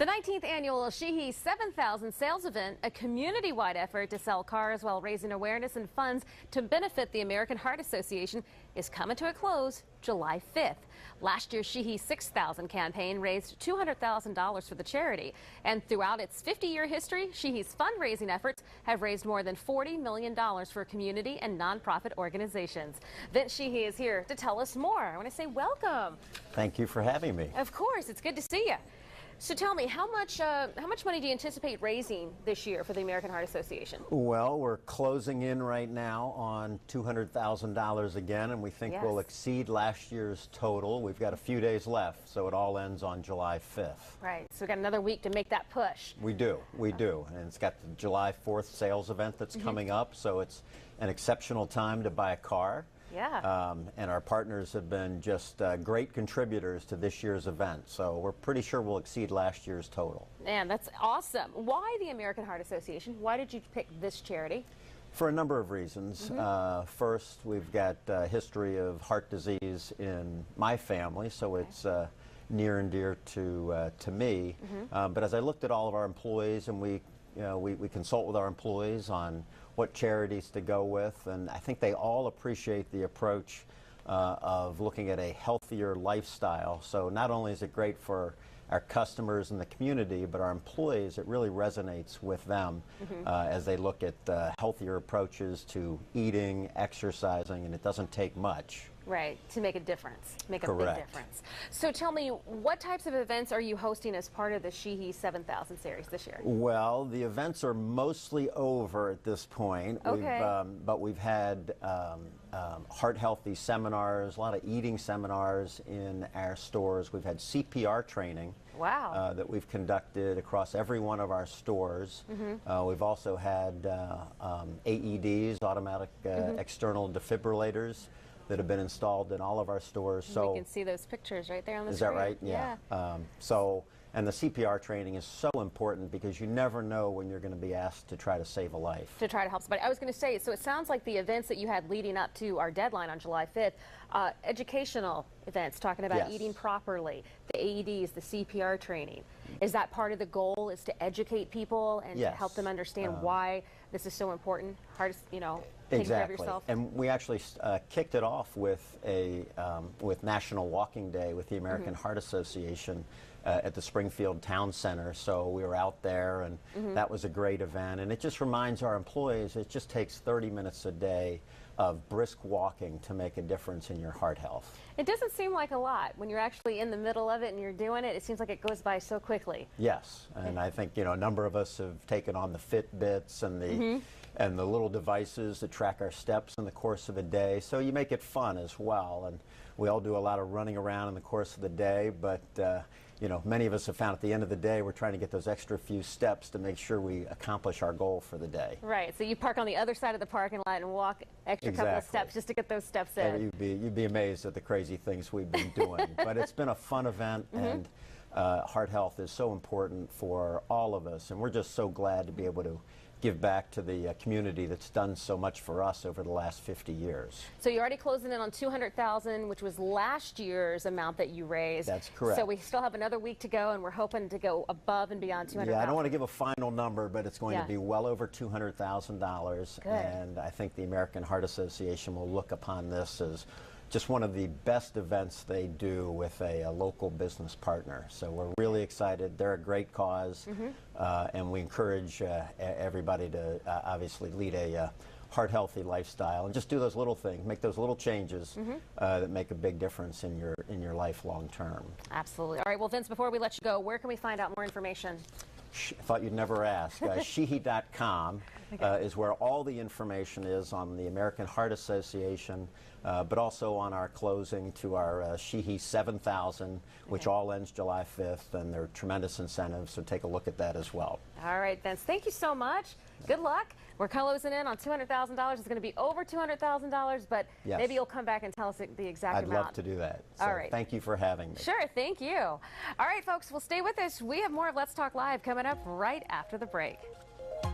The 19th annual Sheehy 7,000 sales event, a community-wide effort to sell cars while raising awareness and funds to benefit the American Heart Association, is coming to a close July 5th. Last year's Sheehy 6,000 campaign raised $200,000 for the charity. And throughout its 50-year history, Sheehy's fundraising efforts have raised more than $40 million for community and nonprofit organizations. Vince Sheehy is here to tell us more. I want to say welcome. Thank you for having me. Of course, it's good to see you. So tell me, how much money do you anticipate raising this year for the American Heart Association? Well, we're closing in right now on $200,000 again, and we think we'll exceed last year's total. We've got a few days left, so it all ends on July 5th. Right, so we've got another week to make that push. We do, and it's got the July 4th sales event that's coming up, so it's an exceptional time to buy a car. Yeah. And our partners have been just great contributors to this year's event, so we're pretty sure we'll exceed last year's total. Man, that's awesome. Why the American Heart Association? Why did you pick this charity? For a number of reasons. First, we've got a history of heart disease in my family, so it's near and dear to me. But as I looked at all of our employees, and we consult with our employees on what charities to go with, and I think they all appreciate the approach of looking at a healthier lifestyle. So not only is it great for our customers and the community, but our employees, it really resonates with them as they look at healthier approaches to eating, exercising, and it doesn't take much. Right, to make a difference, make a Correct. big difference. So tell me, what types of events are you hosting as part of the Sheehy 7,000 series this year? Well, the events are mostly over at this point. Okay. But we've had heart healthy seminars, a lot of eating seminars in our stores. We've had CPR training. Wow. That we've conducted across every one of our stores. We've also had AEDs, automatic external defibrillators, that have been installed in all of our stores. So we can see those pictures right there on the Is screen. that right? Yeah. And the CPR training is so important because you never know when you're going to be asked to try to save a life. To try to help somebody. I was going to say, so it sounds like the events that you had leading up to our deadline on July 5th, educational events talking about eating properly, the AEDs, the CPR training. Is that part of the goal, is to educate people and to help them understand why this is so important? Taking care of yourself. And we actually kicked it off with with National Walking Day with the American Heart Association at the Springfield Town Center. So we were out there, and that was a great event. And it just reminds our employees it just takes 30 minutes a day of brisk walking to make a difference in your heart health. It doesn't seem like a lot. When you're actually in the middle of it and you're doing it, it seems like it goes by so quickly. Yes, and I think a number of us have taken on the Fitbits and the little devices that track our steps in the course of a day. So you make it fun as well. And we all do a lot of running around in the course of the day, but many of us have found at the end of the day we're trying to get those extra few steps to make sure we accomplish our goal for the day. Right, so you park on the other side of the parking lot and walk extra couple of steps just to get those steps in. You'd be amazed at the crazy things we've been doing. But it's been a fun event, and heart health is so important for all of us, and we're just so glad to be able to give back to the community that's done so much for us over the last 50 years. So you're already closing in on $200,000, which was last year's amount that you raised. That's correct. So we still have another week to go, and we're hoping to go above and beyond $200,000. Yeah, I don't want to give a final number, but it's going to be well over $200,000. And I think the American Heart Association will look upon this as just one of the best events they do with a local business partner. So we're really excited. They're a great cause, and we encourage everybody to obviously lead a heart-healthy lifestyle and just do those little things, make those little changes that make a big difference in your life long term. Absolutely. All right, well, Vince, before we let you go, where can we find out more information? I thought you'd never ask. Sheehy.com is where all the information is on the American Heart Association, but also on our closing to our Sheehy 7,000, which all ends July 5th, and there are tremendous incentives, so take a look at that as well. All right, Vince, thank you so much. Good luck. We're closing in on $200,000. It's going to be over $200,000, but maybe you'll come back and tell us the exact amount. I'd love to do that. So all right. Thank you for having me. Sure, thank you. All right, folks, well, stay with us. We have more of Let's Talk Live coming up right after the break.